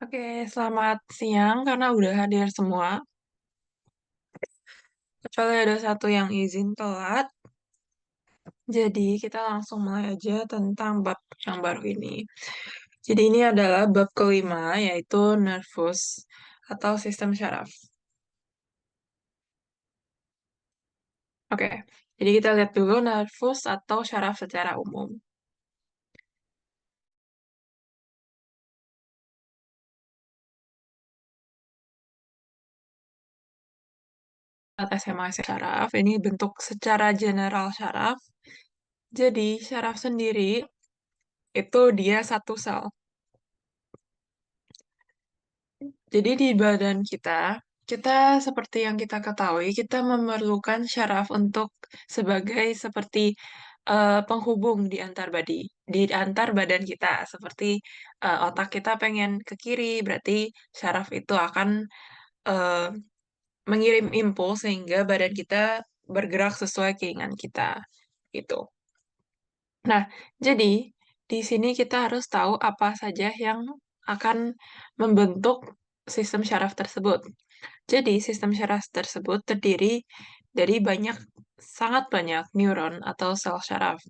Oke, selamat siang karena udah hadir semua. Kecuali ada satu yang izin telat, jadi kita langsung mulai aja tentang bab yang baru ini. Jadi ini adalah bab kelima, yaitu nervus atau sistem syaraf. Oke, jadi kita lihat dulu nervus atau syaraf secara umum. Saat SMA syaraf, ini bentuk secara general syaraf. Jadi syaraf sendiri itu dia satu sel. Jadi di badan kita seperti yang kita ketahui, kita memerlukan syaraf untuk sebagai seperti penghubung di antar badan kita. Seperti otak kita pengen ke kiri, berarti syaraf itu akan eh, mengirim impuls sehingga badan kita bergerak sesuai keinginan kita. Gitu. Nah, jadi di sini kita harus tahu apa saja yang akan membentuk sistem syaraf tersebut. Jadi, sistem syaraf tersebut terdiri dari sangat banyak neuron atau sel syaraf.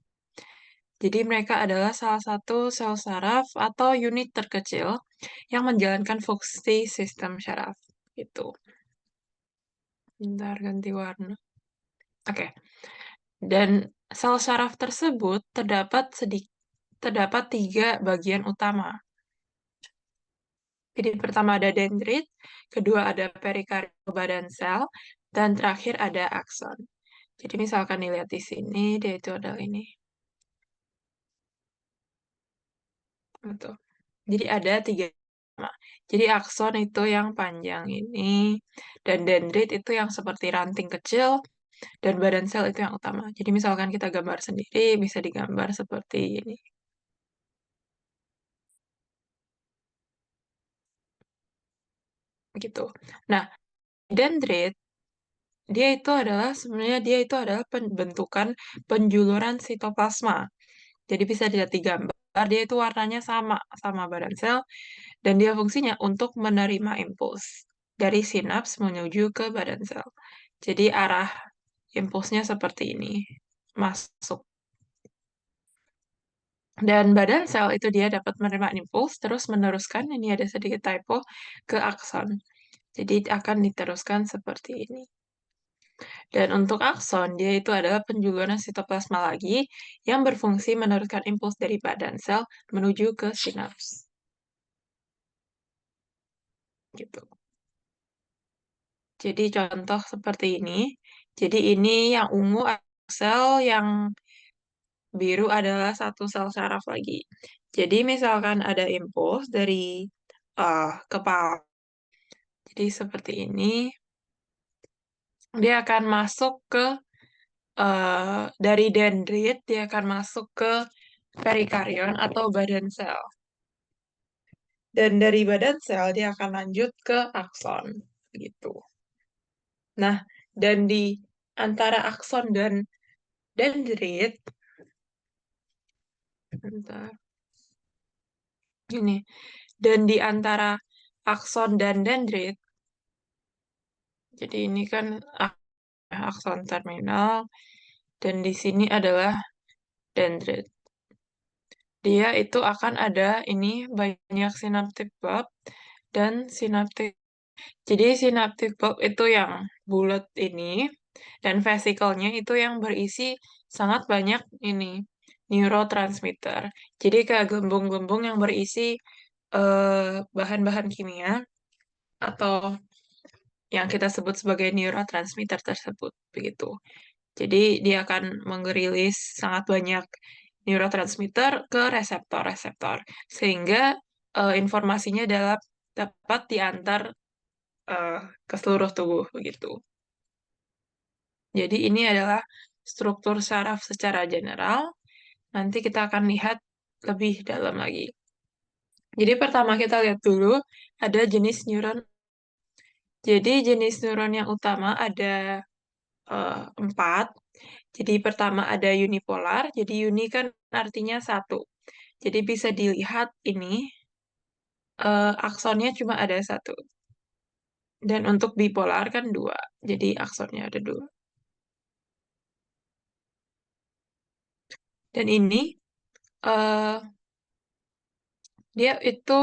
Jadi, mereka adalah salah satu sel syaraf atau unit terkecil yang menjalankan fungsi sistem syaraf. Itu. Bentar, ganti warna. Oke. Dan sel syaraf tersebut terdapat tiga bagian utama. Jadi pertama ada dendrit, kedua ada perikardium badan sel, dan terakhir ada akson. Jadi misalkan dilihat di sini, dia itu adalah ini. Gitu. Jadi ada tiga utama. Jadi akson itu yang panjang ini, dan dendrit itu yang seperti ranting kecil, dan badan sel itu yang utama. Jadi misalkan kita gambar sendiri, bisa digambar seperti ini. Gitu. Nah, dendrit dia itu adalah pembentukan penjuluran sitoplasma. Jadi bisa dilihat di gambar, dia itu warnanya sama sama badan sel dan dia fungsinya untuk menerima impuls dari sinaps menuju ke badan sel. Jadi arah impulsnya seperti ini, masuk. Dan badan sel itu dia dapat menerima impuls terus meneruskan, ini ada sedikit typo, ke akson. Jadi akan diteruskan seperti ini. Dan untuk akson, dia itu adalah penjuluran sitoplasma lagi yang berfungsi meneruskan impuls dari badan sel menuju ke sinaps. Gitu. Jadi contoh seperti ini. Jadi ini yang ungu sel, yang biru adalah satu sel saraf lagi. Jadi misalkan ada impuls dari kepala. Jadi seperti ini, dia akan masuk ke dari dendrit, dia akan masuk ke perikarion atau badan sel. Dan dari badan sel dia akan lanjut ke akson gitu. Nah, dan di antara akson dan dendrit, bentar, gini, dan di antara akson dan dendrit, jadi ini kan akson terminal, dan di sini adalah dendrit. Dia itu akan ada ini banyak synaptic bulb dan synaptic. Jadi synaptic bulb itu yang bulat ini, dan vesikelnya itu yang berisi sangat banyak ini neurotransmitter. Jadi kayak gelembung-gelembung yang berisi bahan-bahan kimia atau yang kita sebut sebagai neurotransmitter tersebut begitu. Jadi dia akan merilis sangat banyak neurotransmitter ke reseptor-reseptor sehingga informasinya dapat diantar eh, ke seluruh tubuh begitu. Jadi ini adalah struktur saraf secara general. Nanti kita akan lihat lebih dalam lagi. Jadi pertama kita lihat dulu ada jenis neuron. Jadi jenis neuron yang utama ada 4. Jadi pertama ada unipolar. Jadi uni kan artinya satu. Jadi bisa dilihat ini aksonnya cuma ada satu. Dan untuk bipolar kan dua. Jadi aksonnya ada dua. Dan ini eh dia itu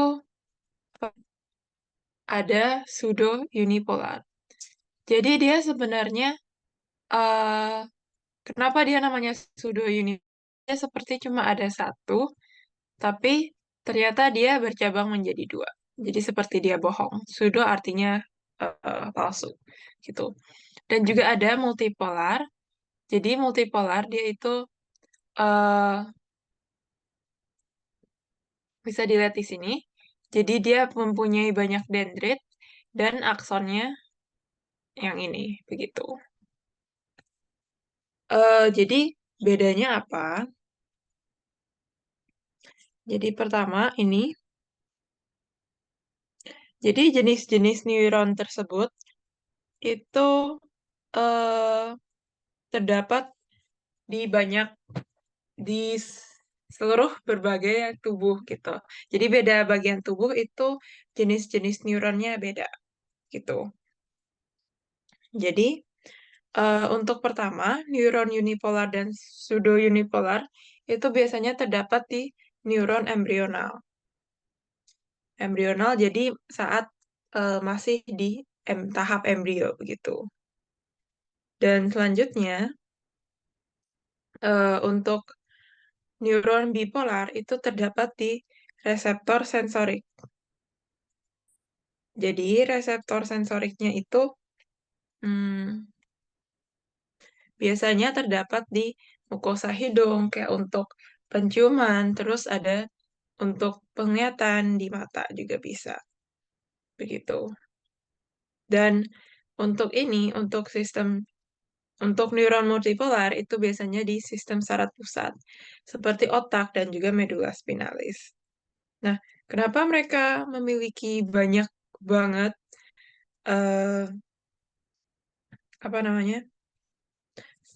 ada pseudo unipolar. Jadi dia sebenarnya eh kenapa dia namanya pseudo unipolar? Dia seperti cuma ada satu, tapi ternyata dia bercabang menjadi dua. Jadi seperti dia bohong. Pseudo artinya palsu gitu. Dan juga ada multipolar. Jadi multipolar dia itu eh bisa dilihat di sini. Jadi dia mempunyai banyak dendrit dan aksonnya yang ini begitu. Jadi bedanya apa? Jadi pertama ini, jadi jenis-jenis neuron tersebut itu eh, terdapat di banyak di seluruh berbagai tubuh gitu. Jadi beda bagian tubuh itu jenis-jenis neuronnya beda gitu. Jadi untuk pertama, neuron unipolar dan pseudo unipolar itu biasanya terdapat di neuron embrional. Embrional jadi saat masih di tahap embrio begitu. Dan selanjutnya untuk neuron bipolar itu terdapat di reseptor sensorik. Jadi reseptor sensoriknya itu hmm, biasanya terdapat di mukosa hidung kayak untuk penciuman, terus ada untuk penglihatan di mata juga bisa begitu. Dan untuk ini, untuk neuron multipolar itu biasanya di sistem saraf pusat, seperti otak dan juga medula spinalis. Nah, kenapa mereka memiliki banyak banget eh apa namanya?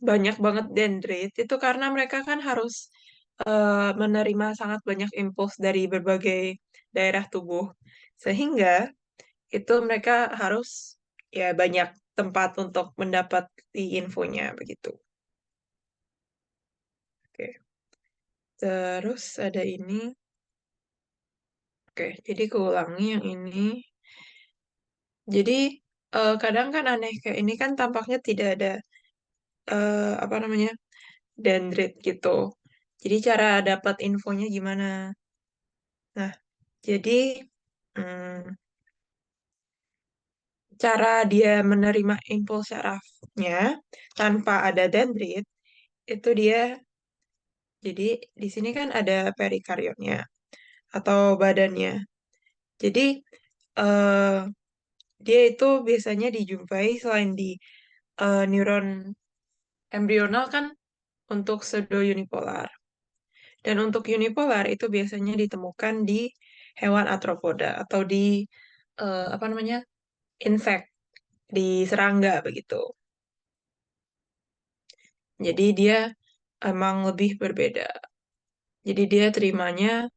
Banyak banget dendrit itu karena mereka kan harus menerima sangat banyak impuls dari berbagai daerah tubuh. Sehingga itu mereka harus ya banyak tempat untuk mendapat infonya begitu. Oke. Terus ada ini. Oke, jadi keulangi yang ini. Jadi kadang kan aneh kayak ini kan tampaknya tidak ada apa namanya dendrit gitu. Jadi cara dapat infonya gimana? Nah, jadi hmm, cara dia menerima impuls syarafnya tanpa ada dendrit itu dia jadi di sini kan ada perikarionnya atau badannya. Jadi eh, dia itu biasanya dijumpai selain di neuron embrional kan untuk pseudo unipolar. Dan untuk unipolar itu biasanya ditemukan di hewan arthropoda atau di apa namanya insek, di serangga begitu. Jadi dia emang lebih berbeda. Jadi dia terimanya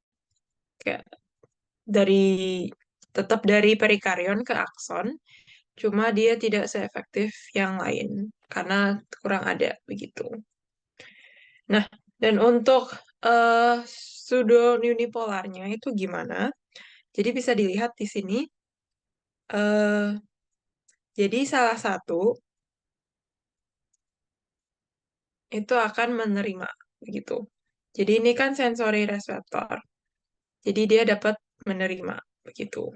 kayak dari tetap dari perikarion ke akson, cuma dia tidak seefektif yang lain karena kurang ada begitu. Nah, dan untuk pseudo unipolarnya itu gimana? Jadi bisa dilihat di sini. eh jadi salah satu itu akan menerima begitu. Jadi ini kan sensory reseptor. Jadi dia dapat menerima begitu.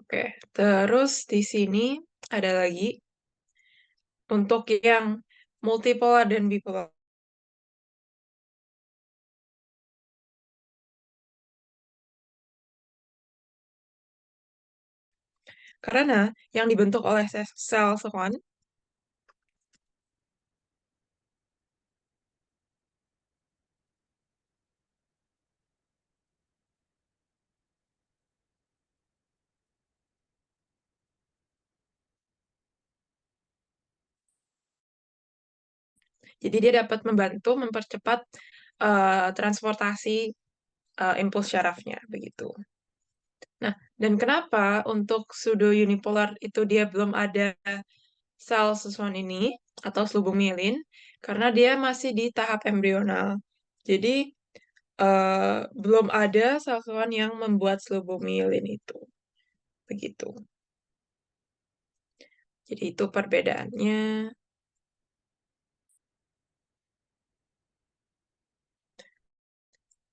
Oke, terus di sini ada lagi untuk yang multipolar dan bipolar. Karena yang dibentuk oleh sel sel Jadi dia dapat membantu mempercepat transportasi impuls syarafnya begitu. Nah, dan kenapa untuk pseudo unipolar itu dia belum ada sel susunan ini atau selubung mielin? Karena dia masih di tahap embrional. Jadi belum ada sel susunan yang membuat selubung mielin itu. Begitu. Jadi itu perbedaannya.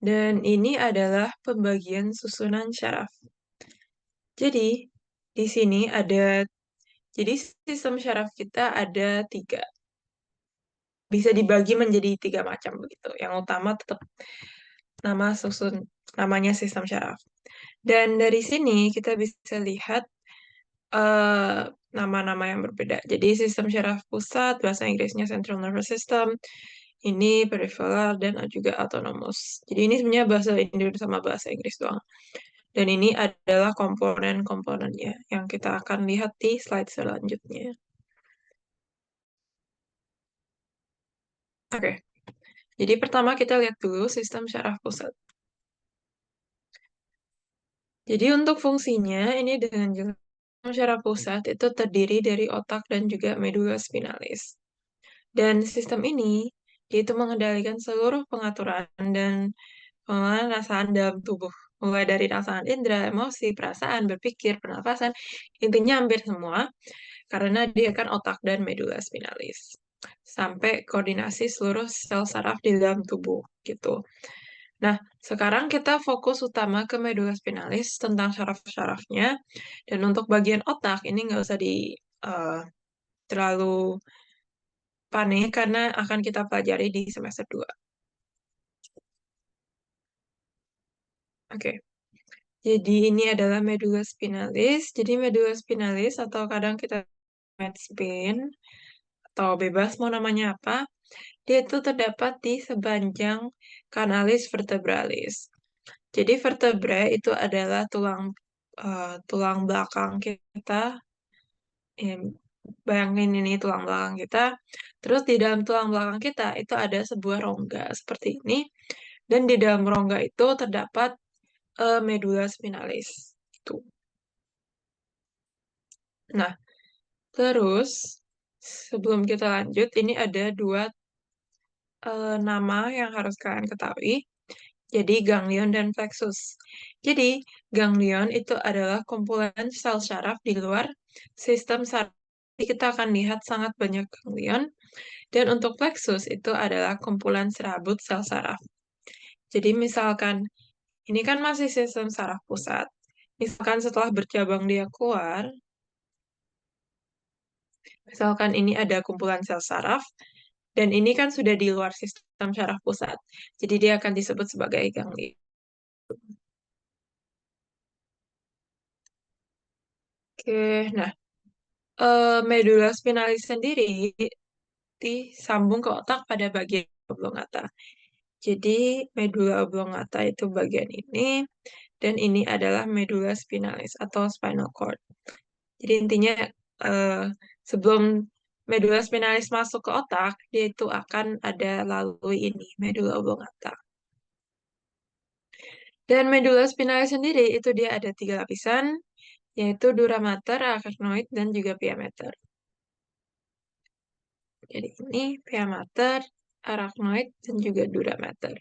Dan ini adalah pembagian susunan syaraf. Jadi, di sini ada, jadi sistem syaraf kita ada 3. Bisa dibagi menjadi 3 macam begitu. Yang utama tetap namanya sistem syaraf. Dan dari sini kita bisa lihat eh, nama-nama yang berbeda. Jadi sistem syaraf pusat, bahasa Inggrisnya central nervous system, ini peripheral dan juga autonomous. Jadi ini sebenarnya bahasa Indonesia sama bahasa Inggris doang. Dan ini adalah komponen-komponennya yang kita akan lihat di slide selanjutnya. Oke, jadi pertama kita lihat dulu sistem syaraf pusat. Jadi untuk fungsinya, ini dengan jelas sistem syaraf pusat itu terdiri dari otak dan juga medula spinalis. Dan sistem ini, dia itu mengendalikan seluruh pengaturan dan pengelolaan perasaan dalam tubuh. Mulai dari rasa indera, emosi, perasaan, berpikir, pernafasan, intinya hampir semua, karena dia kan otak dan medula spinalis. Sampai koordinasi seluruh sel saraf di dalam tubuh, gitu. Nah, sekarang kita fokus utama ke medula spinalis tentang syaraf-syarafnya. Dan untuk bagian otak, ini nggak usah terlalu panik karena akan kita pelajari di semester 2. Oke, jadi ini adalah medula spinalis. Jadi medula spinalis atau kadang kita medspin atau bebas mau namanya apa, dia itu terdapat di sepanjang kanalis vertebralis. Jadi vertebrae itu adalah tulang belakang kita. Ya, bayangin ini tulang belakang kita. Terus di dalam tulang belakang kita itu ada sebuah rongga seperti ini. Dan di dalam rongga itu terdapat medula spinalis. Itu. Nah, terus sebelum kita lanjut, ini ada 2 nama yang harus kalian ketahui. Jadi ganglion dan plexus. Jadi ganglion itu adalah kumpulan sel syaraf di luar sistem saraf. Jadi kita akan lihat sangat banyak ganglion. Dan untuk plexus itu adalah kumpulan serabut sel saraf. Jadi misalkan ini kan masih sistem saraf pusat. Misalkan setelah bercabang dia keluar, misalkan ini ada kumpulan sel saraf, dan ini kan sudah di luar sistem syaraf pusat. Jadi dia akan disebut sebagai ganglion. Oke, nah medula spinalis sendiri disambung ke otak pada bagian oblongata. Jadi medula oblongata itu bagian ini, dan ini adalah medula spinalis atau spinal cord. Jadi intinya eh, sebelum medula spinalis masuk ke otak, dia itu akan ada lalui ini, medula oblongata. Dan medula spinalis sendiri itu dia ada 3 lapisan, yaitu dura mater, arachnoid, dan juga pia mater. Jadi ini pia mater, arachnoid, dan juga dura mater.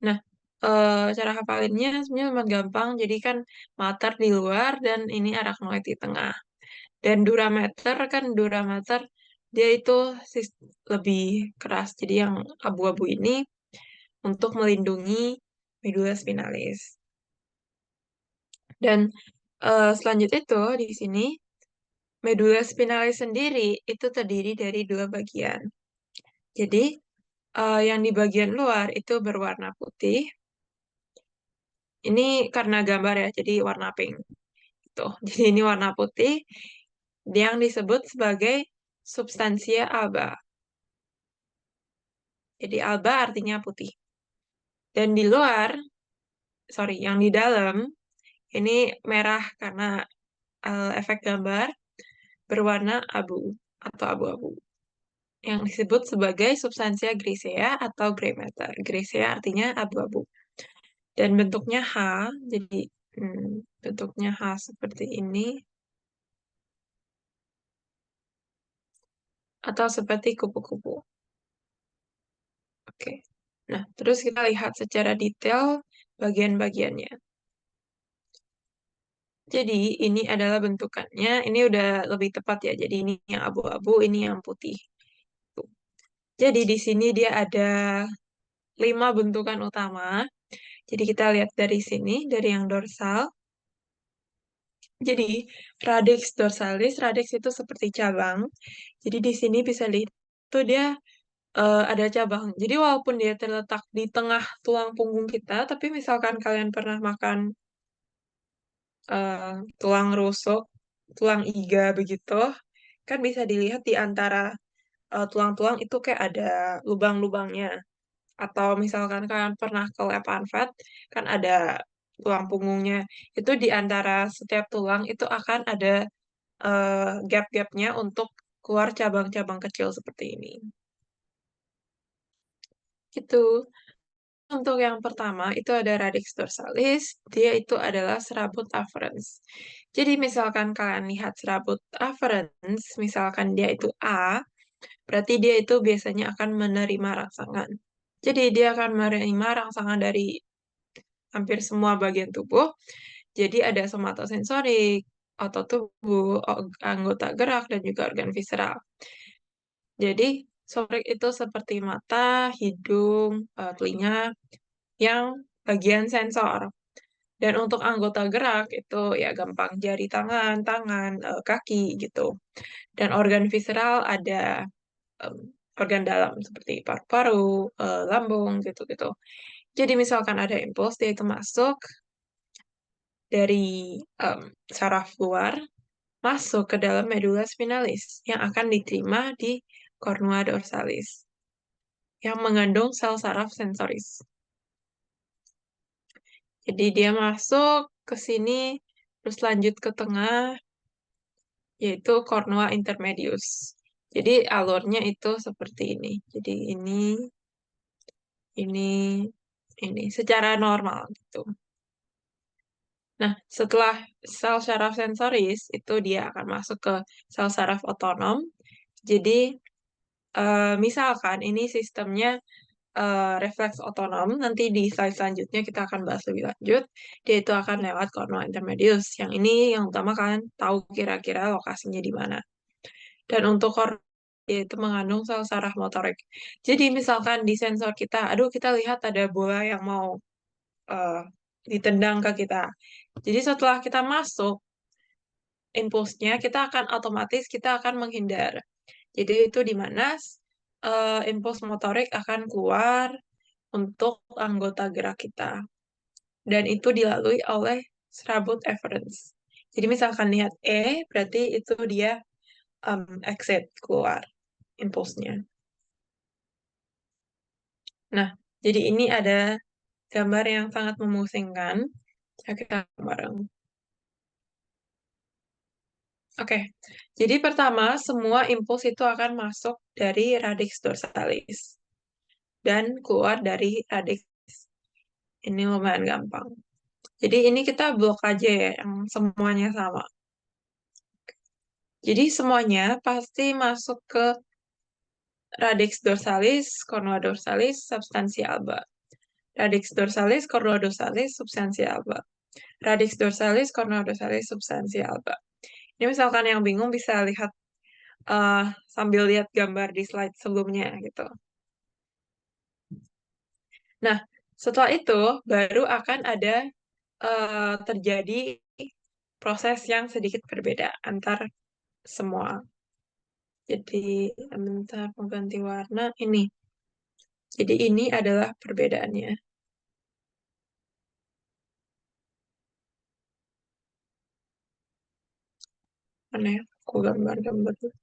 Nah, cara hafalinnya sebenarnya lumayan gampang. Jadi kan mater di luar dan ini arachnoid di tengah. Dan durameter dia itu lebih keras. Jadi yang abu-abu ini untuk melindungi medula spinalis. Dan selanjutnya itu di sini medula spinalis sendiri itu terdiri dari 2 bagian. Jadi yang di bagian luar itu berwarna putih. Ini karena gambar ya, jadi warna pink. Tuh, jadi ini warna putih yang disebut sebagai substansia alba. Jadi alba artinya putih. Dan di luar, sorry, yang di dalam ini merah karena efek gambar berwarna abu atau abu-abu. yang disebut sebagai substansia grisea atau gray matter. Grisea artinya abu-abu. Dan bentuknya H, jadi bentuknya H seperti ini, atau seperti kupu-kupu. Oke. Nah, terus kita lihat secara detail bagian-bagiannya. Jadi, ini adalah bentukannya. Ini udah lebih tepat ya. Jadi, ini yang abu-abu, ini yang putih. Tuh. Jadi, di sini dia ada 5 bentukan utama. Jadi, kita lihat dari sini, dari yang dorsal. Jadi, radix dorsalis, radix itu seperti cabang. Jadi, di sini bisa lihat, itu dia ada cabang. Jadi, walaupun dia terletak di tengah tulang punggung kita, tapi misalkan kalian pernah makan eh, tulang rusuk, tulang iga begitu, kan bisa dilihat di antara tulang-tulang itu kayak ada lubang-lubangnya. Atau misalkan kalian pernah ke lab Unvet, kan ada tulang punggungnya. Itu di antara setiap tulang itu akan ada gap-gapnya untuk keluar cabang-cabang kecil seperti ini. Gitu. Untuk yang pertama itu ada radix dorsalis, dia itu adalah serabut afferens. Jadi misalkan kalian lihat serabut afferens, misalkan dia itu A, berarti dia itu biasanya akan menerima rangsangan. Jadi dia akan menerima rangsangan dari hampir semua bagian tubuh. Jadi ada somatosensorik, otot tubuh, anggota gerak, dan juga organ visceral. Jadi sorik itu seperti mata, hidung, telinga, yang bagian sensor. Dan untuk anggota gerak itu ya gampang jari tangan, tangan, kaki gitu. Dan organ visceral ada em, organ dalam seperti paru-paru, lambung gitu-gitu. Jadi misalkan ada impuls, dia itu masuk dari saraf luar, masuk ke dalam medula spinalis yang akan diterima di cornua dorsalis yang mengandung sel saraf sensoris. Jadi dia masuk ke sini, terus lanjut ke tengah, yaitu cornua intermedius. Jadi alurnya itu seperti ini. Jadi ini, ini secara normal gitu. Nah, setelah sel saraf sensoris itu dia akan masuk ke sel saraf otonom. Jadi misalkan ini sistemnya refleks otonom, nanti di slide selanjutnya kita akan bahas lebih lanjut. Dia itu akan lewat cornua intermedius. Yang ini yang utama kalian tahu kira-kira lokasinya di mana. Dan untuk kornea itu mengandung sel saraf motorik. Jadi misalkan di sensor kita, aduh kita lihat ada bola yang mau eh, ditendang ke kita. Jadi setelah kita masuk impulsnya, kita akan otomatis kita akan menghindar. Jadi itu di mana impuls motorik akan keluar untuk anggota gerak kita. Dan itu dilalui oleh serabut efferents. Jadi misalkan lihat E, berarti itu dia exit, keluar impulsnya. Nah, jadi ini ada gambar yang sangat memusingkan. Ya, kita bareng. Oke, jadi pertama, semua impuls itu akan masuk dari radix dorsalis dan keluar dari radix. Ini lumayan gampang. Jadi ini kita blok aja ya, yang semuanya sama. Jadi semuanya pasti masuk ke radix dorsalis, cornua dorsalis, substantia alba. Radix dorsalis, cornua dorsalis, substantia alba. Radix dorsalis, cornua dorsalis, substantia alba. Ini misalkan yang bingung bisa lihat sambil lihat gambar di slide sebelumnya gitu. Nah, setelah itu baru akan ada terjadi proses yang sedikit berbeda antar semua. Jadi, bentar mau ganti warna ini. Jadi ini adalah perbedaannya. Mana ya? Aku gambar-gambar dulu.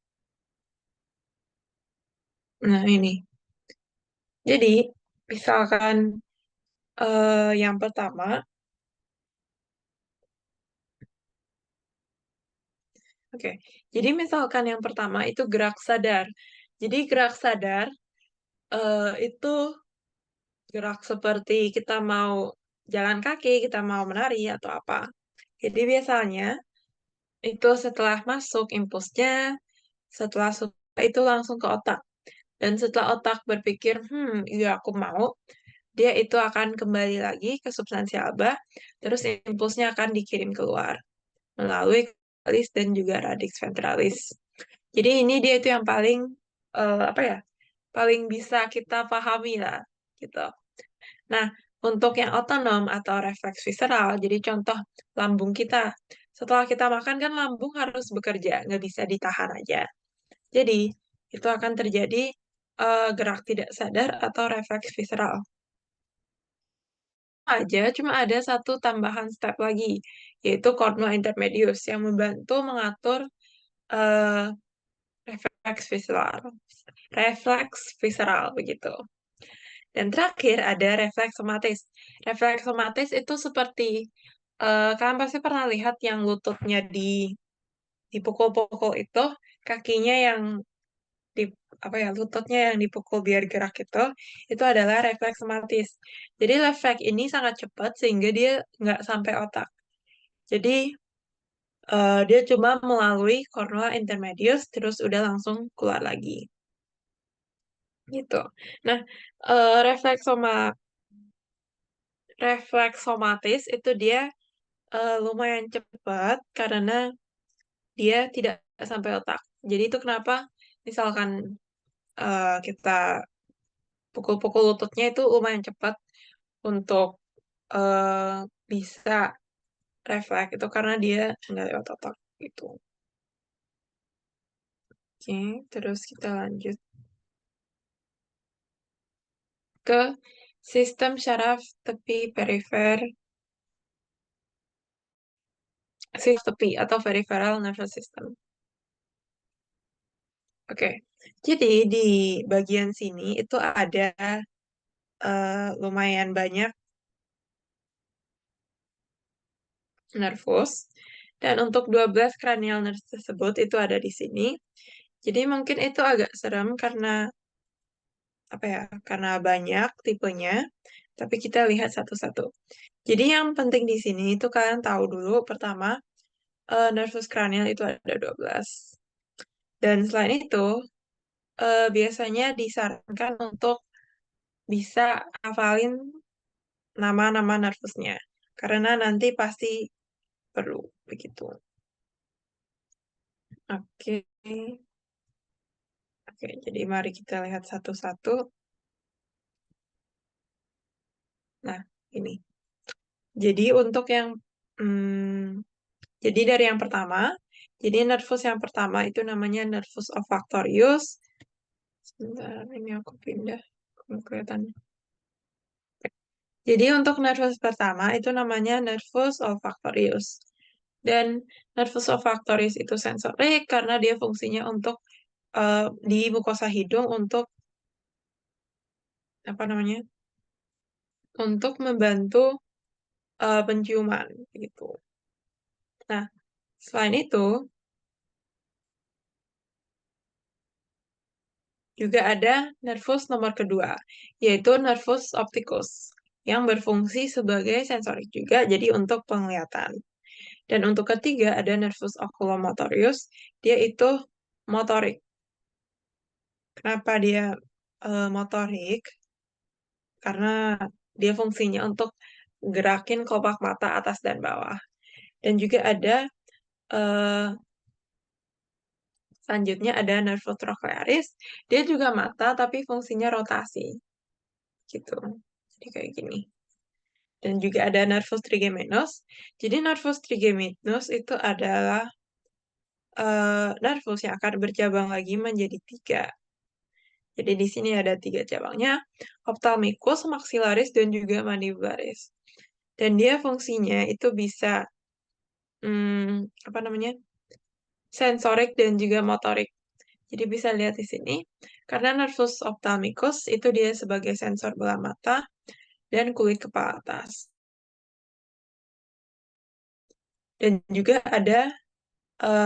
Nah, ini. Jadi, misalkan yang pertama, oke. Jadi misalkan yang pertama itu gerak sadar. Jadi gerak sadar itu gerak seperti kita mau jalan kaki, kita mau menari atau apa. Jadi biasanya itu setelah masuk impulsnya, setelah itu langsung ke otak. Dan setelah otak berpikir, iya aku mau, dia itu akan kembali lagi ke substansi alba, terus impulsnya akan dikirim keluar melalui corticalis dan juga radix ventralis. Jadi ini dia itu yang paling apa ya, paling bisa kita pahami lah, gitu. Nah, untuk yang otonom atau refleks visceral, jadi contoh lambung kita. Setelah kita makan kan lambung harus bekerja, nggak bisa ditahan aja. Jadi, itu akan terjadi gerak tidak sadar atau refleks visceral. Cuma ada satu tambahan step lagi, yaitu cornua intermedius yang membantu mengatur eh, refleks visceral. Refleks visceral begitu. Dan terakhir ada refleks somatis. Refleks somatis itu seperti kalian pasti pernah lihat yang lututnya dipukul-pukul itu, kakinya yang di apa ya lututnya yang dipukul biar gerak itu adalah refleks somatis. Jadi refleks ini sangat cepat sehingga dia nggak sampai otak. Jadi dia cuma melalui cornua intermedius terus udah langsung keluar lagi gitu. Nah, refleks refleks somatis itu dia lumayan cepat karena dia tidak sampai otak. Jadi itu kenapa misalkan kita pukul-pukul lututnya itu lumayan cepat untuk bisa refleks itu karena dia nggak lewat otak gitu. Oke, terus kita lanjut ke sistem syaraf tepi perifer, sistem tepi atau peripheral nervous system. Oke, jadi di bagian sini itu ada lumayan banyak nervus. Dan untuk 12 cranial nerves tersebut itu ada di sini. Jadi mungkin itu agak serem karena apa ya? Karena banyak tipenya. Tapi kita lihat satu-satu. Jadi yang penting di sini itu kalian tahu dulu pertama nervus cranial itu ada 12. Dan selain itu biasanya disarankan untuk bisa hafalin nama-nama nervusnya. Karena nanti pasti perlu begitu. Oke. Oke, jadi mari kita lihat satu-satu. Nah, ini. Jadi untuk yang, hmm, jadi dari yang pertama, jadi nervus yang pertama itu namanya nervus olfactorius. Sebentar, ini aku pindah. Kurang kelihatan. Jadi untuk nervus pertama itu namanya nervus olfactorius. Dan nervus olfactorius itu sensorik karena dia fungsinya untuk di mukosa hidung untuk apa namanya? Untuk membantu penciuman gitu. Nah, selain itu juga ada nervus nomor kedua, yaitu nervus opticus yang berfungsi sebagai sensorik juga, jadi untuk penglihatan. Dan untuk ketiga ada nervus oculomotorius, dia itu motorik. Kenapa dia motorik? Karena dia fungsinya untuk gerakin kelopak mata atas dan bawah. Dan juga ada eh, selanjutnya ada nervus trochlearis, dia juga mata tapi fungsinya rotasi gitu. Jadi kayak gini. Dan juga ada nervus trigeminus. Jadi nervus trigeminus itu adalah nervus yang akan bercabang lagi menjadi tiga. Jadi di sini ada tiga cabangnya, ophthalmicus, maxillaris, dan juga mandibularis. Dan dia fungsinya itu bisa apa namanya? Sensorik dan juga motorik. Jadi bisa lihat di sini, karena nervus ophthalmicus itu dia sebagai sensor bola mata dan kulit kepala atas. Dan juga ada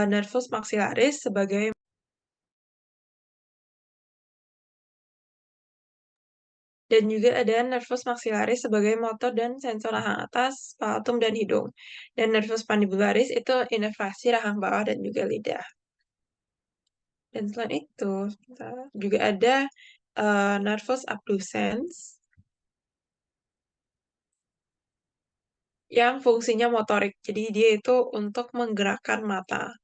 nervus maxillaris sebagai Dan juga ada nervus maxillaris sebagai motor dan sensor rahang atas, palatum, dan hidung. Dan nervus pandibularis itu inervasi rahang bawah dan juga lidah. Dan selain itu, juga ada nervus abducens yang fungsinya motorik. Jadi dia itu untuk menggerakkan mata.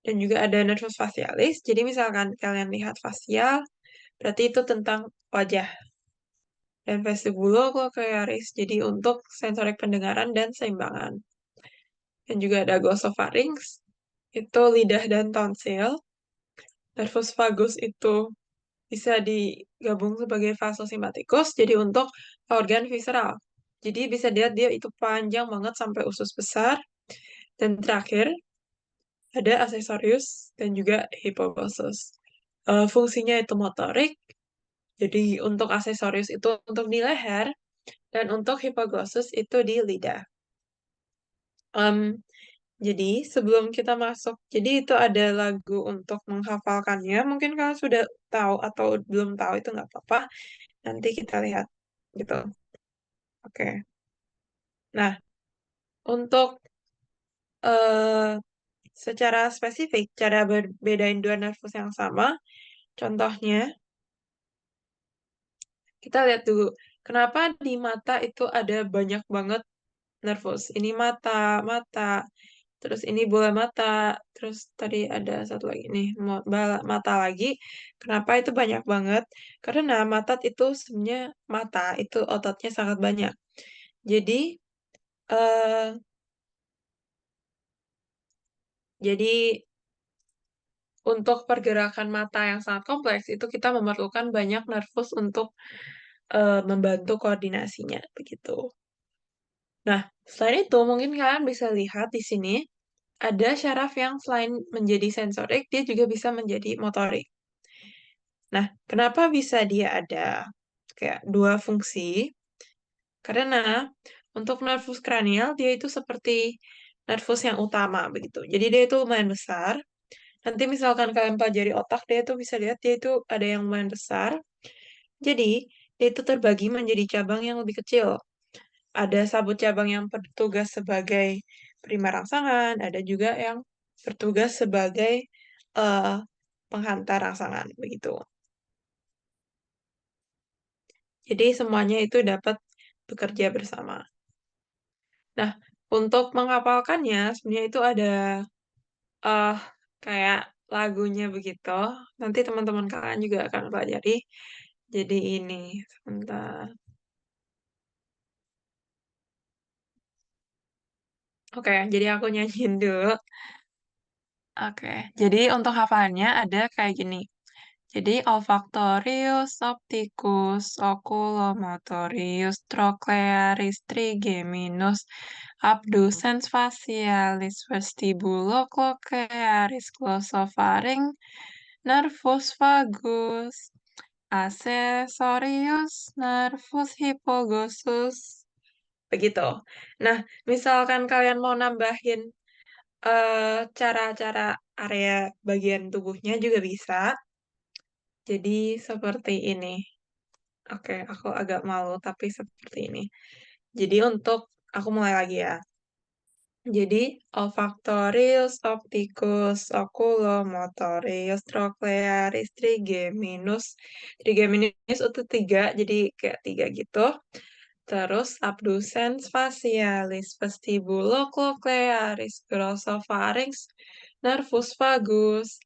Dan juga ada nervus facialis. Jadi misalkan kalian lihat fasial, berarti itu tentang wajah. Dan vestibulocochlearis, jadi untuk sensorik pendengaran dan seimbangan. Dan juga ada glosopharynx, itu lidah dan tonsil. Nervus vagus itu bisa digabung sebagai vasosimpatikus, jadi untuk organ visceral. Jadi bisa dilihat dia itu panjang banget sampai usus besar. Dan terakhir, ada aksesorius dan juga hipoglossus. Fungsinya itu motorik, jadi untuk aksesorius itu untuk di leher, dan untuk hipoglossus itu di lidah. Em, jadi sebelum kita masuk, jadi itu ada lagu untuk menghafalkannya. Mungkin kalian sudah tahu atau belum tahu itu nggak apa-apa. Nanti kita lihat gitu. Oke. Nah, untuk eh, secara spesifik, cara bedain dua nervus yang sama, contohnya kita lihat dulu. Kenapa di mata itu ada banyak banget nervus? Ini mata, mata, terus ini bola mata, terus tadi ada satu lagi nih, mata lagi. Kenapa itu banyak banget? Karena mata itu sebenarnya mata itu ototnya sangat banyak. Jadi eh jadi untuk pergerakan mata yang sangat kompleks itu kita memerlukan banyak nervus untuk membantu koordinasinya begitu. Nah, selain itu mungkin kalian bisa lihat di sini ada syaraf yang selain menjadi sensorik, dia juga bisa menjadi motorik. Nah, kenapa bisa dia ada kayak dua fungsi? Karena untuk nervus kranial dia itu seperti nervus yang utama begitu. Jadi dia itu lumayan besar. Nanti misalkan kalian pelajari otak, dia itu bisa lihat dia itu ada yang lumayan besar. Jadi dia itu terbagi menjadi cabang yang lebih kecil. Ada sabut cabang yang bertugas sebagai prima rangsangan, ada juga yang bertugas sebagai eh, penghantar rangsangan begitu. Jadi semuanya itu dapat bekerja bersama. Nah, untuk menghafalkannya sebenarnya itu ada eh kayak lagunya begitu. Nanti teman-teman kalian juga akan pelajari. Jadi ini sebentar. Oke, jadi aku nyanyiin dulu. Oke, jadi untuk hafalannya ada kayak gini. Jadi olfactorius, opticus, oculomotorius, trochlearis, trigeminus, abducens facialis, vestibulocochlearis, glossopharynx, nervus vagus, accessorius, nervus hypoglossus. Begitu. Nah, misalkan kalian mau nambahin cara-cara area bagian tubuhnya juga bisa. Jadi seperti ini. Oke, aku agak malu tapi seperti ini. Jadi untuk aku mulai lagi ya. Jadi olfactorius, opticus, oculomotorius, trochlearis, trigeminus. Trigeminus itu tiga, jadi kayak tiga gitu. Terus abducens facialis, vestibulocochlearis, glossopharynx, nervus vagus,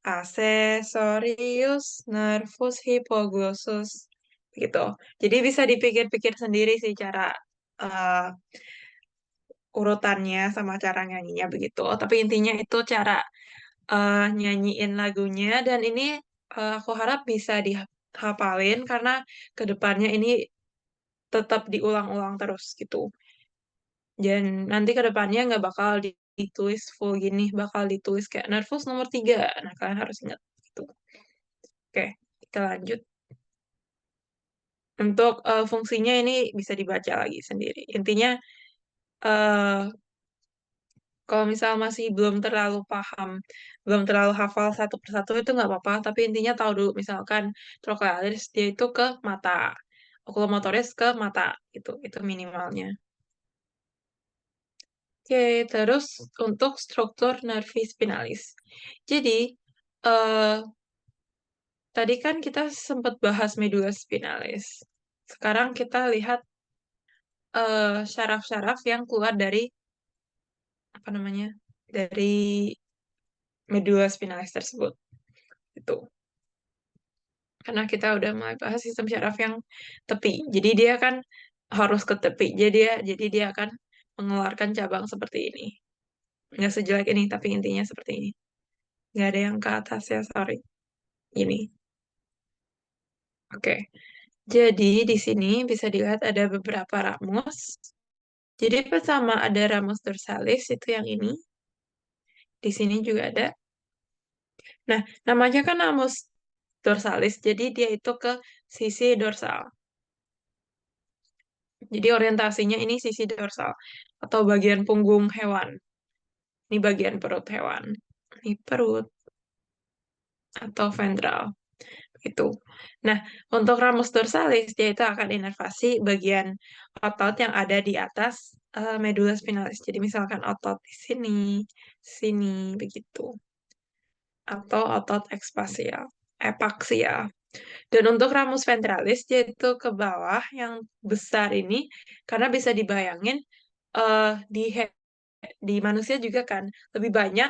accessorius, nervus hypoglossus. Gitu. Jadi bisa dipikir-pikir sendiri sih cara eh, urutannya sama cara nyanyinya begitu. Tapi intinya itu cara nyanyiin lagunya dan ini aku harap bisa dihafalin karena kedepannya ini tetap diulang-ulang terus gitu. Dan nanti ke depannya nggak bakal ditulis full gini, bakal ditulis kayak nervus nomor 3. Nah, kalian harus ingat gitu. Oke, kita lanjut. Untuk fungsinya ini bisa dibaca lagi sendiri. Intinya, eh, Kalau misal masih belum terlalu paham, belum terlalu hafal satu persatu itu nggak apa-apa, tapi intinya tahu dulu. Misalkan trochlearis dia itu ke mata, oculomotoris ke mata, itu minimalnya. Oke, terus untuk struktur nervi spinalis. Jadi, eh, tadi kan kita sempat bahas medula spinalis. Sekarang kita lihat syaraf-syaraf yang keluar dari apa namanya? Dari medula spinalis tersebut. Itu. Karena kita udah mulai bahas sistem syaraf yang tepi. Jadi dia kan harus ke tepi. Jadi dia akan mengeluarkan cabang seperti ini. Nggak sejelek ini, tapi intinya seperti ini. Nggak ada yang ke atas ya, sorry. Ini. Oke. Jadi di sini bisa dilihat ada beberapa ramus. Jadi pertama ada ramus dorsalis, itu yang ini. Di sini juga ada. Nah, namanya kan ramus dorsalis, jadi dia itu ke sisi dorsal. Jadi orientasinya ini sisi dorsal atau bagian punggung hewan. Ini bagian perut hewan. Ini perut atau ventral itu. Nah, untuk ramus dorsalis dia itu akan inervasi bagian otot yang ada di atas medula spinalis. Jadi misalkan otot di sini, sini begitu. Atau otot epaksial. Dan untuk ramus ventralis dia itu ke bawah yang besar ini karena bisa dibayangin di di manusia juga kan lebih banyak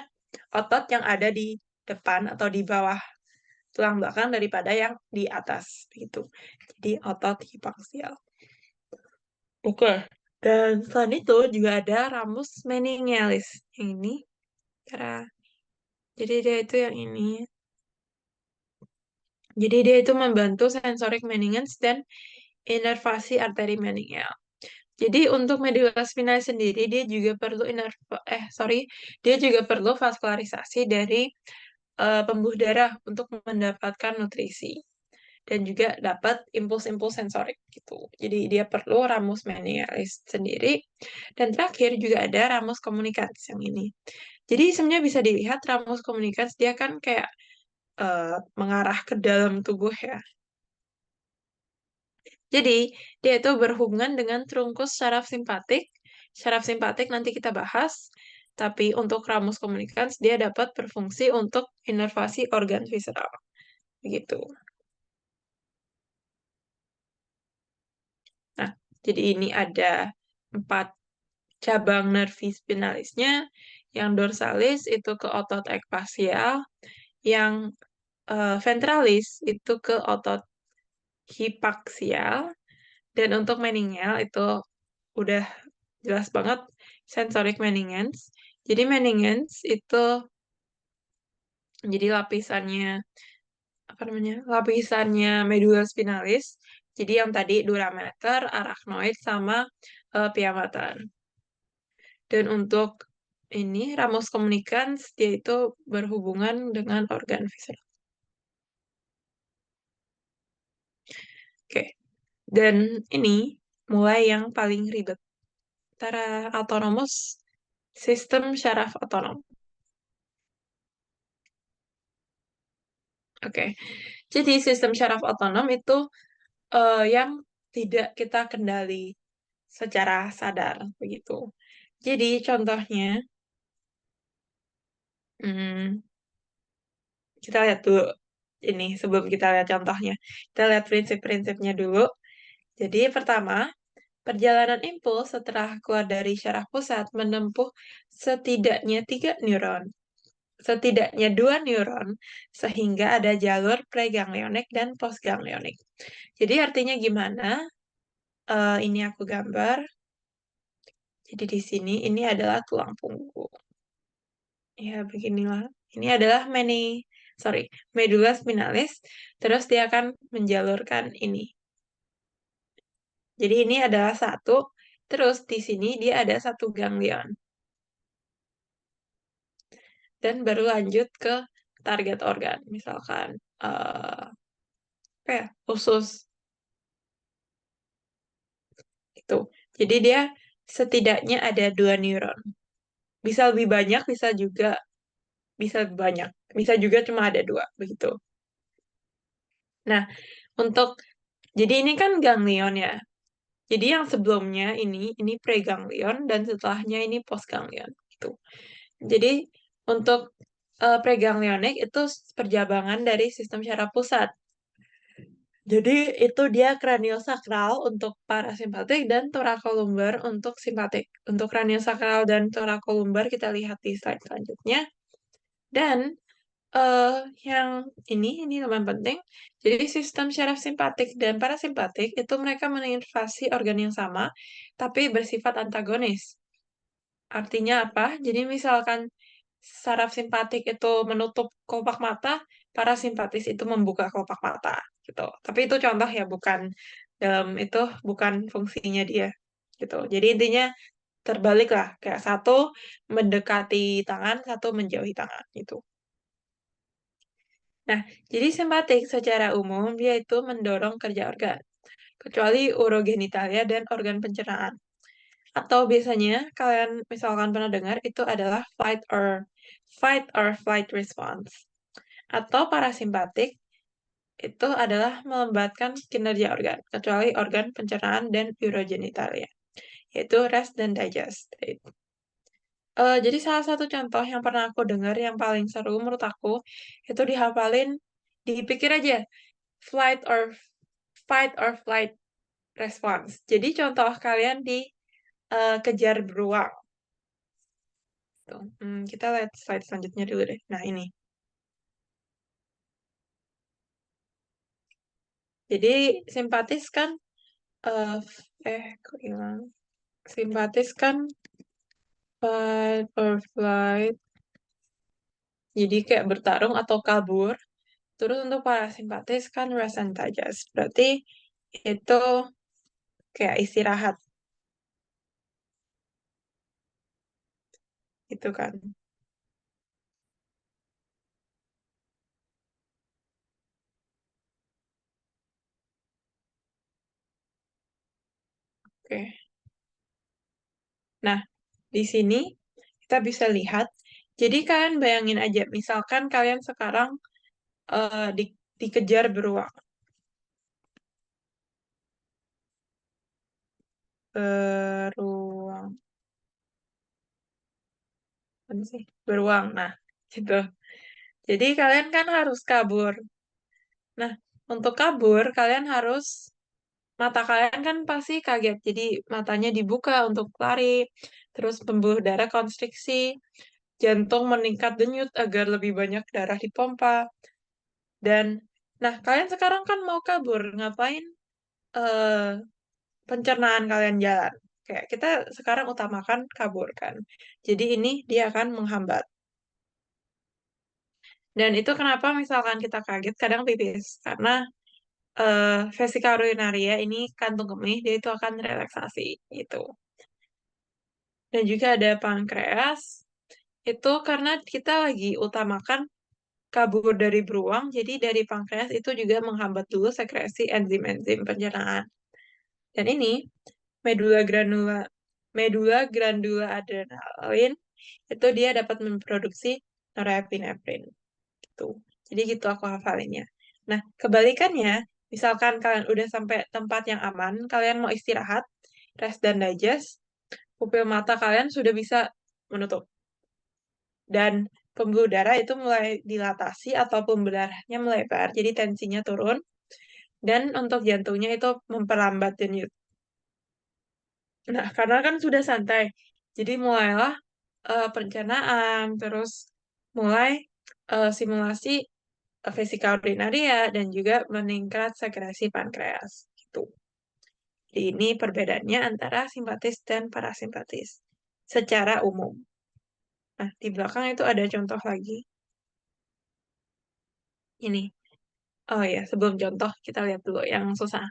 otot yang ada di depan atau di bawah tulang belakang daripada yang di atas gitu. Jadi otot hipaksial. Oke. Dan selain itu juga ada ramus meningealis. Yang ini. Cara. Jadi dia itu yang ini. Jadi dia itu membantu sensorik meningens dan inervasi arteri meningeal. Jadi untuk medula spinalis sendiri dia juga perlu dia juga perlu vaskularisasi dari pembuluh darah untuk mendapatkan nutrisi dan juga dapat impuls-impuls sensorik gitu. Jadi dia perlu ramus meningalis sendiri dan terakhir juga ada ramus communicans yang ini. Jadi sebenarnya bisa dilihat ramus communicans dia kan kayak mengarah ke dalam tubuh ya. Jadi, dia itu berhubungan dengan trunkus syaraf simpatik. Syaraf simpatik nanti kita bahas, tapi untuk ramus communicans dia dapat berfungsi untuk inervasi organ visceral. Begitu. Nah, jadi ini ada 4 cabang nervi spinalisnya. Yang dorsalis itu ke otot ekfasial, yang ventralis itu ke otot hipaksial, dan untuk meningeal itu udah jelas banget sensoric meningens. Jadi meningens itu jadi lapisannya apa namanya? Lapisannya medula spinalis. Jadi yang tadi durameter, arachnoid sama piamater. Dan untuk ini ramus communicans dia itu berhubungan dengan organ visceral. Oke. Dan ini mulai yang paling ribet. Antara autonomous sistem syaraf otonom. Oke. Jadi sistem syaraf otonom itu yang tidak kita kendali secara sadar begitu. Jadi contohnya, hmm, kita lihat dulu ini sebelum kita lihat contohnya. Kita lihat prinsip-prinsipnya dulu. Jadi pertama, perjalanan impuls setelah keluar dari syaraf pusat menempuh setidaknya 3 neuron. Setidaknya 2 neuron, sehingga ada jalur preganglionik dan postganglionik. Jadi artinya gimana? Ini aku gambar. Jadi di sini ini adalah tulang punggung. Ya, beginilah. Ini adalah medula spinalis. Terus dia akan menjalurkan ini. Jadi ini adalah satu. Terus di sini dia ada satu ganglion. Dan baru lanjut ke target organ. Misalkan apa ya? Usus. Itu. Jadi dia setidaknya ada 2 neuron. Bisa lebih banyak, bisa lebih banyak, bisa juga cuma ada dua begitu. Nah, untuk jadi ini kan ganglion ya. Jadi yang sebelumnya ini preganglion dan setelahnya ini postganglion gitu. Jadi untuk preganglionik itu perjabangan dari sistem syaraf pusat. Jadi itu dia kraniosakral untuk parasimpatik dan thoracolumbar untuk simpatik. Untuk kraniosakral dan thoracolumbar kita lihat di slide selanjutnya. Dan eh yang ini lumayan penting. Jadi sistem syaraf simpatik dan parasimpatik itu mereka menginnervasi organ yang sama, tapi bersifat antagonis. Artinya apa? Jadi misalkan saraf simpatik itu menutup kelopak mata, parasimpatis itu membuka kelopak mata, gitu. Tapi itu contoh ya, itu bukan fungsinya dia, gitu. Jadi intinya terbalik lah, kayak satu mendekati tangan, satu menjauhi tangan, gitu. Nah, jadi simpatik secara umum dia itu mendorong kerja organ, kecuali urogenitalia dan organ pencernaan. Atau biasanya kalian misalkan pernah dengar itu adalah fight or flight response. Atau parasimpatik itu adalah melambatkan kinerja organ, kecuali organ pencernaan dan urogenitalia, yaitu rest dan digest. Jadi salah satu contoh yang pernah aku dengar yang paling seru menurut aku itu dihafalin, dipikir aja flight or fight or flight response. Jadi contoh kalian di kejar beruang. Tuh. Kita lihat slide selanjutnya dulu deh. Nah ini. Jadi simpatis kan eh kok hilang? Simpatis kan fight or flight. Jadi kayak bertarung atau kabur. Terus untuk parasimpatis kan rest and digest. Berarti itu kayak istirahat gitu kan. Oke. Nah, di sini kita bisa lihat. Jadi kalian bayangin aja, misalkan kalian sekarang dikejar beruang. Beruang. Apa sih? Beruang. Nah, gitu. Jadi kalian kan harus kabur. Nah, untuk kabur kalian harus mata kalian kan pasti kaget. Jadi matanya dibuka untuk lari. Terus pembuluh darah konstriksi, jantung meningkat denyut agar lebih banyak darah dipompa. Dan nah, kalian sekarang kan mau kabur. Ngapain eh pencernaan kalian jalan? Kayak kita sekarang utamakan kabur kan. Jadi ini dia akan menghambat. Dan itu kenapa misalkan kita kaget kadang pipis. Karena vesika urinaria ini kantung kemih, dia itu akan relaksasi gitu. Dan juga ada pankreas, itu karena kita lagi utamakan kabur dari beruang, jadi dari pankreas itu juga menghambat dulu sekresi enzim-enzim pencernaan. Dan ini medula glandula adrenalin itu dia dapat memproduksi norepinefrin. Gitu. Jadi gitu aku hafalinnya. Nah, kebalikannya, misalkan kalian udah sampai tempat yang aman, kalian mau istirahat, rest dan digest, pupil mata kalian sudah bisa menutup. Dan pembuluh darah itu mulai dilatasi atau pembuluh darahnya melebar, jadi tensinya turun. Dan untuk jantungnya itu memperlambat denyut. Nah, karena kan sudah santai, jadi mulailah perencanaan, terus mulai simulasi vesika urinaria dan juga meningkat sekresi pankreas. Gitu. Jadi ini perbedaannya antara simpatis dan parasimpatis secara umum. Nah, di belakang itu ada contoh lagi. Ini. Oh ya, sebelum contoh kita lihat dulu yang susah.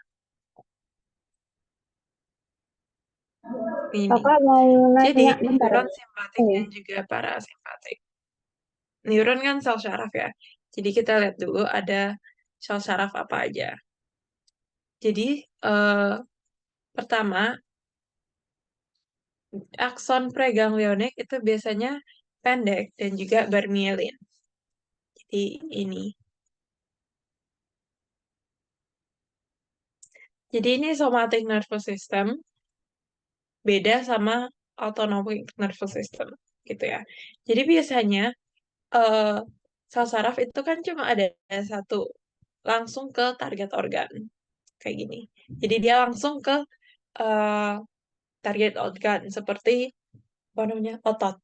Ini. Kakak mau Jadi, nanya bentar ya? neuron simpatik Oh ya. dan juga parasimpatik. Neuron kan sel syaraf ya. Jadi kita lihat dulu ada sel syaraf apa aja. Jadi, pertama, Akson preganglionik itu biasanya pendek dan juga bermielin. Jadi ini. Jadi ini somatic nervous system beda sama autonomic nervous system gitu ya. Jadi biasanya eh sel saraf itu kan cuma ada satu, langsung ke target organ kayak gini. Jadi dia langsung ke eh, target organ seperti apa namanya otot.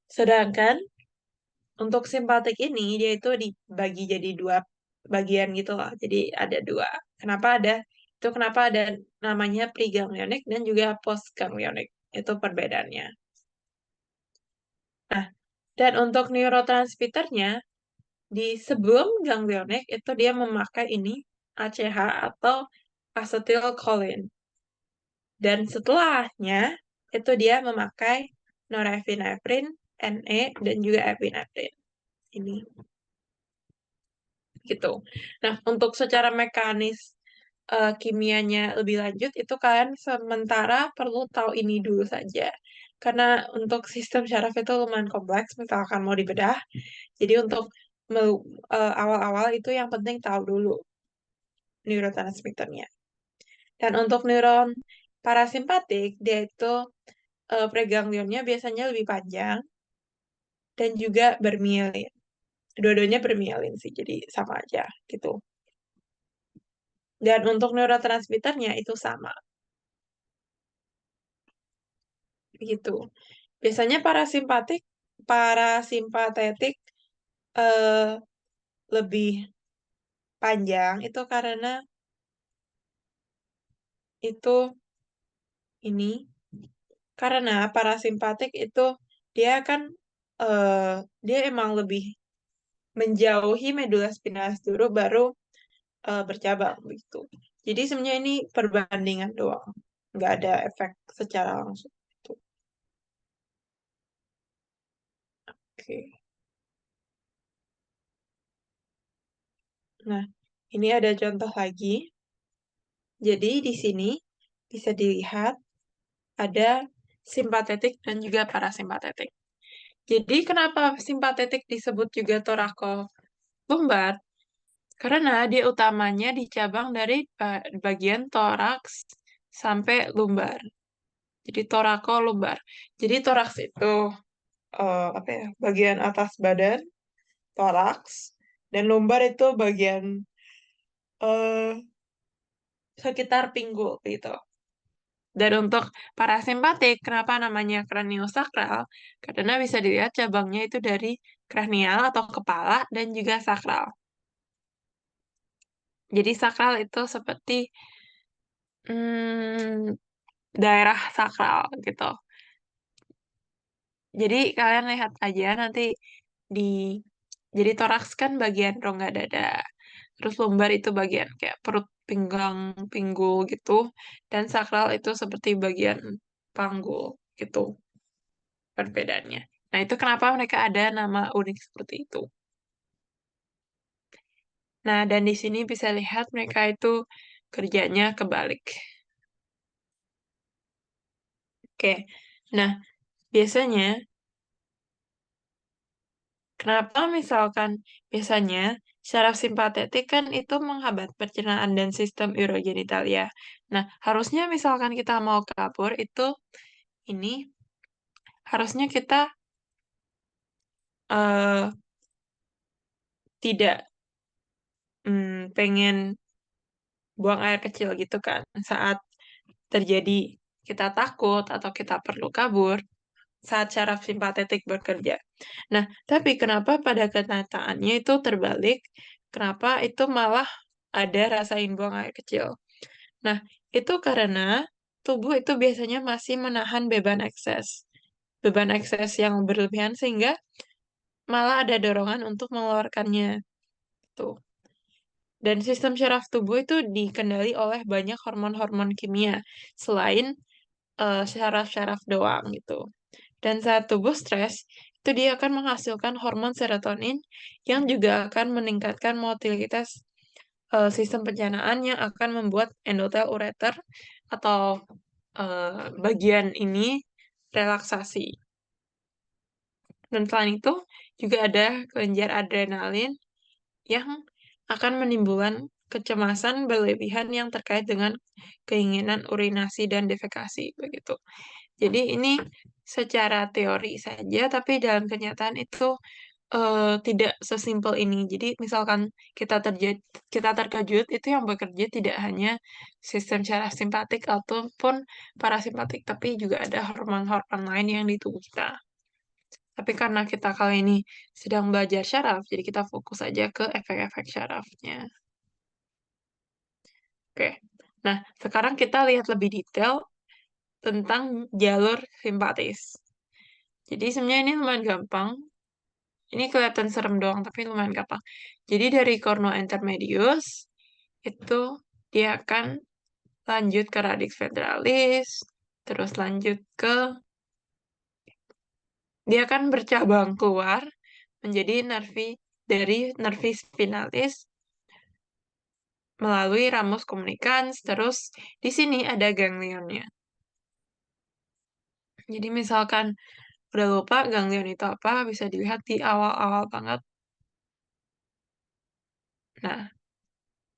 Sedangkan untuk simpatik ini dia itu dibagi jadi dua bagian gitu loh. Jadi ada dua. Kenapa ada namanya preganglionik dan juga postganglionik. Itu perbedaannya. Nah, dan untuk neurotransmitternya di sebelum ganglionik itu dia memakai ini ACH atau acetylcholine. Dan setelahnya itu dia memakai norepinephrine, NE, dan juga epinephrine. Ini gitu. Nah, untuk secara mekanis kimianya lebih lanjut itu kalian sementara perlu tahu ini dulu saja. Karena untuk sistem syaraf itu lumayan kompleks, misalkan mau dibedah. Jadi untuk awal-awal itu yang penting tahu dulu neurotransmitternya. Dan untuk neuron parasimpatik, dia itu preganglionnya biasanya lebih panjang dan juga bermielin. Dua-duanya bermielin sih, jadi sama aja gitu. Dan untuk neurotransmitternya itu sama, gitu. Biasanya parasimpatetik eh, lebih panjang itu karena itu ini karena parasimpatik itu dia kan eh, dia emang lebih menjauhi medula spinalis dulu baru bercabang begitu. Jadi sebenarnya ini perbandingan doang, nggak ada efek secara langsung. Tuh. Oke. Nah, ini ada contoh lagi. Jadi di sini bisa dilihat ada simpatetik dan juga parasimpatetik. Jadi kenapa simpatetik disebut juga torakolumbar? Karena dia utamanya dicabang dari bagian toraks sampai lumbar. Jadi torakolumbar. Jadi toraks itu apa ya? Bagian atas badan, toraks, dan lumbar itu bagian eh, sekitar pinggul gitu. Dan untuk parasimpatik, kenapa namanya kraniosakral? Karena bisa dilihat cabangnya itu dari kranial atau kepala dan juga sakral. Jadi sakral itu seperti hmm, daerah sakral gitu. Jadi kalian lihat aja nanti di jadi toraks kan bagian rongga dada. Terus lumbar itu bagian kayak perut pinggang pinggul gitu dan sakral itu seperti bagian panggul gitu perbedaannya. Nah, itu kenapa mereka ada nama unik seperti itu. Nah, dan di sini bisa lihat mereka itu kerjanya kebalik. Oke. Nah, biasanya kenapa misalkan biasanya syaraf simpatetik kan itu menghambat pencernaan dan sistem urogenitalia. Nah, harusnya misalkan kita mau kabur itu ini harusnya kita eh, tidak pengen buang air kecil gitu kan saat terjadi kita takut atau kita perlu kabur saat syaraf simpatetik bekerja. Nah, tapi kenapa pada kenyataannya itu terbalik? Kenapa itu malah ada rasain buang air kecil? Nah, itu karena tubuh itu biasanya masih menahan beban ekses. Beban ekses yang berlebihan sehingga malah ada dorongan untuk mengeluarkannya. Tuh. Dan sistem syaraf tubuh itu dikendali oleh banyak hormon-hormon kimia selain syaraf-syaraf doang gitu. Dan saat tubuh stres, itu dia akan menghasilkan hormon serotonin yang juga akan meningkatkan motilitas sistem pencernaan yang akan membuat endotel ureter atau bagian ini relaksasi. Dan selain itu, juga ada kelenjar adrenalin yang akan menimbulkan kecemasan berlebihan yang terkait dengan keinginan urinasi dan defekasi, begitu. Jadi ini secara teori saja, tapi dalam kenyataan itu tidak sesimpel ini. Jadi misalkan kita terkejut, itu yang bekerja tidak hanya sistem syaraf simpatik ataupun parasimpatik, tapi juga ada hormon-hormon lain yang di tubuh kita. Tapi karena kita kali ini sedang belajar syaraf, jadi kita fokus aja ke efek-efek syarafnya. Oke. Nah, sekarang kita lihat lebih detail tentang jalur simpatis. Jadi sebenarnya ini lumayan gampang. Ini kelihatan serem doang, tapi lumayan gampang. Jadi dari cornu intermedius, itu dia akan lanjut ke radix ventralis, terus lanjut ke, dia akan bercabang keluar menjadi dari nervi spinalis melalui ramus communicans, terus di sini ada ganglionnya. Jadi misalkan udah lupa ganglion itu apa, bisa dilihat di awal-awal banget. Nah,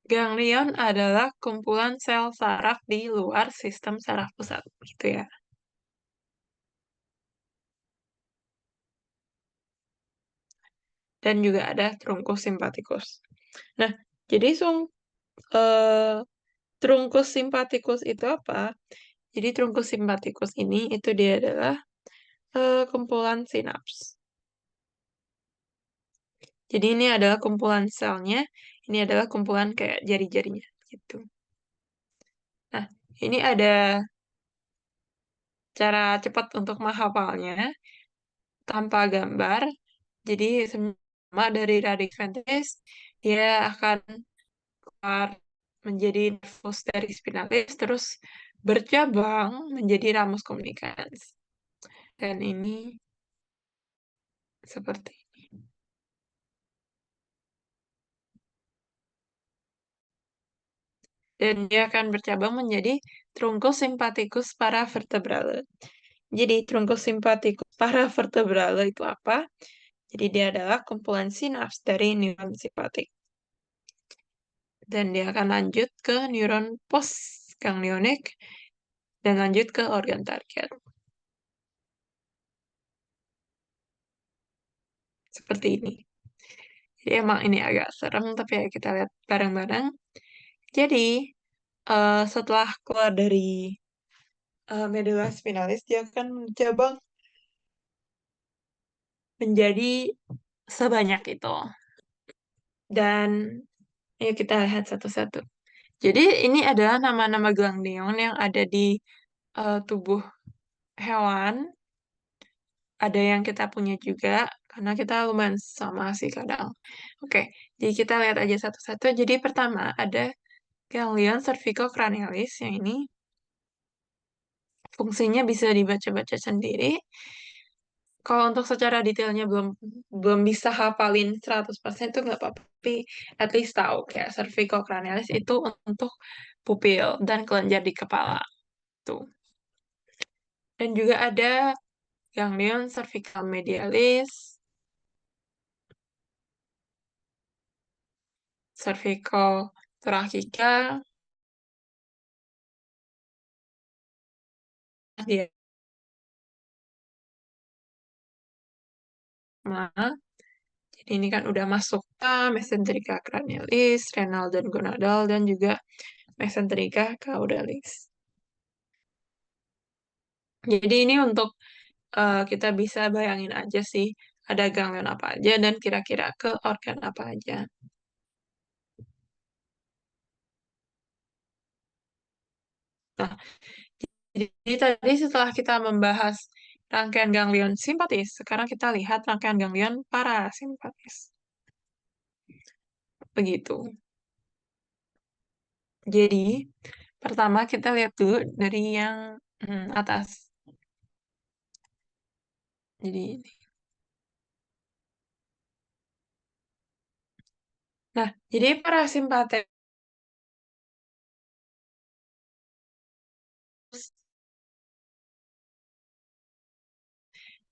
ganglion adalah kumpulan sel saraf di luar sistem saraf pusat, gitu ya. Dan juga ada trunkus simpatikus. Nah, jadi eh, trunkus simpatikus itu apa? Jadi trunkus simpatikus ini itu dia adalah kumpulan sinaps. Jadi ini adalah kumpulan selnya, ini adalah kumpulan kayak jari-jarinya gitu. Nah, ini ada cara cepat untuk menghafalnya tanpa gambar. Jadi sama dari radix ventris, dia akan keluar menjadi nervus dari spinalis, terus bercabang menjadi ramus communicans. Dan ini seperti ini. Dan dia akan bercabang menjadi trunkus sympathicus paravertebrale. Jadi trunkus sympathicus paravertebrale itu apa? Jadi dia adalah kumpulan sinaps dari neuron simpatik. Dan dia akan lanjut ke neuron postganglionik dan lanjut ke organ target. Seperti ini. Jadi emang ini agak serem, tapi ya kita lihat bareng-bareng. Jadi, setelah keluar dari medulla spinalis, dia akan menjabang menjadi sebanyak itu. Dan ya kita lihat satu-satu. Jadi ini adalah nama-nama ganglion yang ada di tubuh hewan. Ada yang kita punya juga, karena kita lumayan sama sih kadang. Oke, jadi kita lihat aja satu-satu. Jadi pertama ada ganglion cervicocranialis yang ini fungsinya bisa dibaca-baca sendiri. Kalau untuk secara detailnya belum belum bisa hafalin 100% itu nggak apa-apa. Tapi at least tahu kayak cervicocranialis itu untuk pupil dan kelenjar di kepala. Tuh. Dan juga ada ganglion cervical medialis, cervical thoracica, dia jadi ini kan udah masuk mesenterica cranialis, renal dan gonadal, dan juga mesenterica caudalis. Jadi ini untuk kita bisa bayangin aja sih ada ganglion apa aja dan kira-kira ke organ apa aja. Nah, jadi tadi setelah kita membahas rangkaian ganglion simpatis, sekarang kita lihat rangkaian ganglion parasimpatis. Begitu. Jadi, pertama kita lihat dulu dari yang atas. Jadi, nah, jadi parasimpatis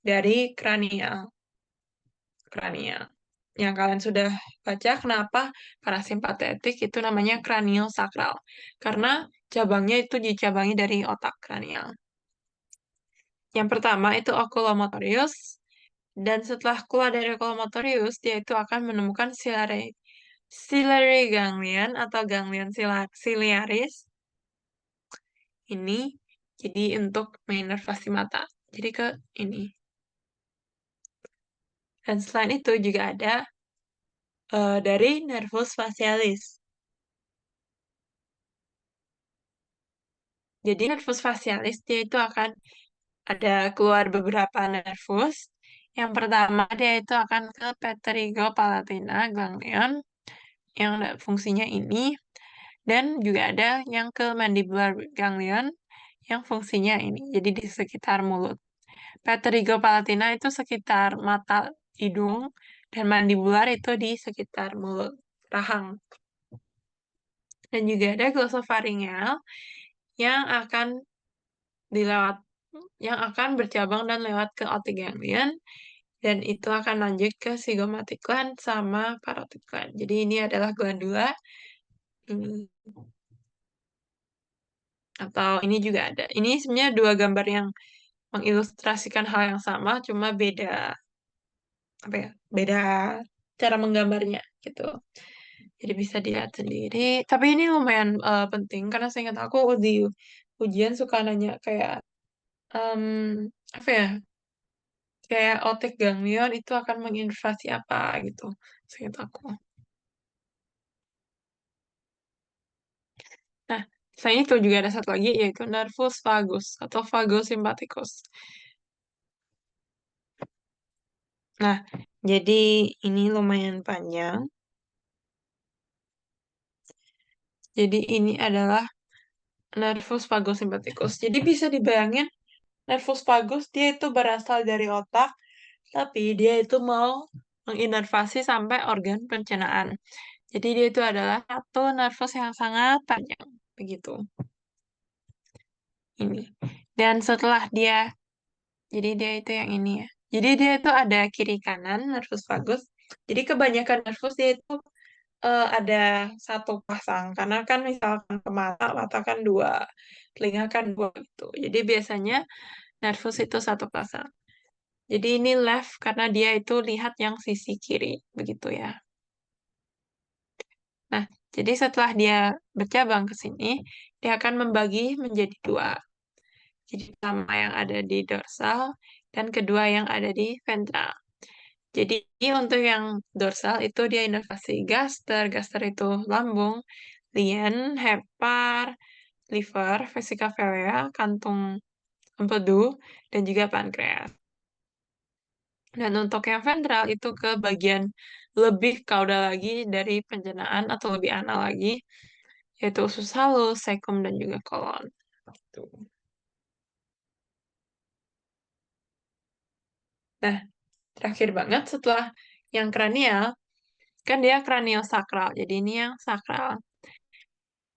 dari kranial. Kranial. Yang kalian sudah baca kenapa parasimpatetik itu namanya cranial sakral. Karena cabangnya itu dicabangi dari otak kranial. Yang pertama itu oculomotorius, dan setelah keluar dari oculomotorius, dia itu akan menemukan ciliary ganglion atau ganglion ciliaris. Ini jadi untuk menginervasi mata. Jadi ke ini. Dan selain itu juga ada dari nervus facialis. Jadi nervus facialis dia itu akan ada keluar beberapa nervus. Yang pertama dia itu akan ke pterygopallatina ganglion yang fungsinya ini, dan juga ada yang ke mandibular ganglion yang fungsinya ini. Jadi di sekitar mulut. Pterygopallatina itu sekitar mata hidung, dan mandibular itu di sekitar mulut rahang. Dan juga ada glosopharyngeal yang akan dilewat yang akan bercabang dan lewat ke optic ganglion, dan itu akan lanjut ke zygomatic gland sama parotid gland. Jadi ini adalah glandula ini, atau ini juga ada. Ini sebenarnya dua gambar yang mengilustrasikan hal yang sama, cuma beda apa ya? Beda cara menggambarnya gitu. Jadi bisa dilihat sendiri. Tapi ini lumayan penting karena saya ingat aku di ujian suka nanya kayak em, apa ya? Kayak otak ganglion itu akan menginnervasi apa gitu. Seingat aku. Nah, selain itu juga ada satu lagi yaitu nervus vagus atau vagosimpaticus. Nah, jadi ini lumayan panjang. Jadi ini adalah nervus vagosimpaticus. Jadi bisa dibayangin nervus vagus dia itu berasal dari otak, tapi dia itu mau menginervasi sampai organ pencernaan. Jadi dia itu adalah satu nervus yang sangat panjang, begitu. Ini. Dan setelah dia, jadi dia itu yang ini ya. Jadi dia itu ada kiri kanan nervus vagus. Jadi kebanyakan nervus dia itu ada satu pasang. Karena kan misalkan ke mata, mata kan dua, telinga kan dua gitu. Jadi biasanya nervus itu satu pasang. Jadi ini left karena dia itu lihat yang sisi kiri, begitu ya. Nah, jadi setelah dia bercabang ke sini, dia akan membagi menjadi dua. Jadi pertama yang ada di dorsal dan kedua yang ada di ventral. Jadi untuk yang dorsal itu dia inervasi gaster, gaster itu lambung, lien, hepar, liver, vesika vilea, kantung empedu, dan juga pankreas. Dan untuk yang ventral itu ke bagian lebih kaudal lagi dari pencernaan atau lebih anal lagi, yaitu usus halus, cecum, dan juga kolon. Tuh. Nah, terakhir banget setelah yang kranial, kan dia kranial sakral. Jadi ini yang sakral.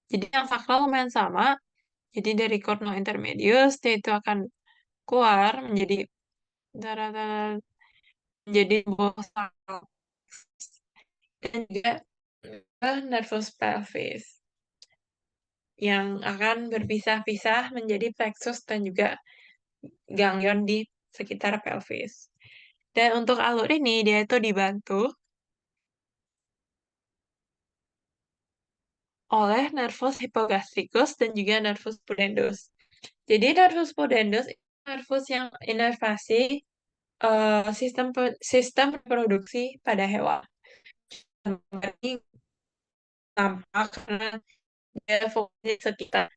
Jadi yang sakral lumayan sama. Jadi dari corno intermedius dia itu akan keluar menjadi darah menjadi bawah sakral dan juga ke nervus pelvis yang akan berpisah-pisah menjadi plexus dan juga ganglion di sekitar pelvis. Dan untuk alur ini dia itu dibantu oleh nervus hypogastricus dan juga nervus pudendus. Jadi nervus pudendus itu nervus yang inervasi sistem reproduksi pada hewan. Ini tampak karena dia fungsi sekitar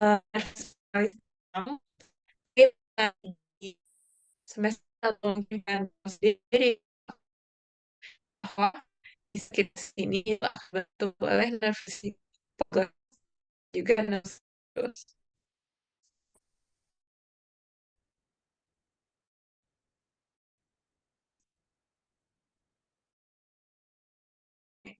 nervus semester atau mungkin sendiri bahwa di sekitar sini itu akan dibantu oleh nervus juga nervus.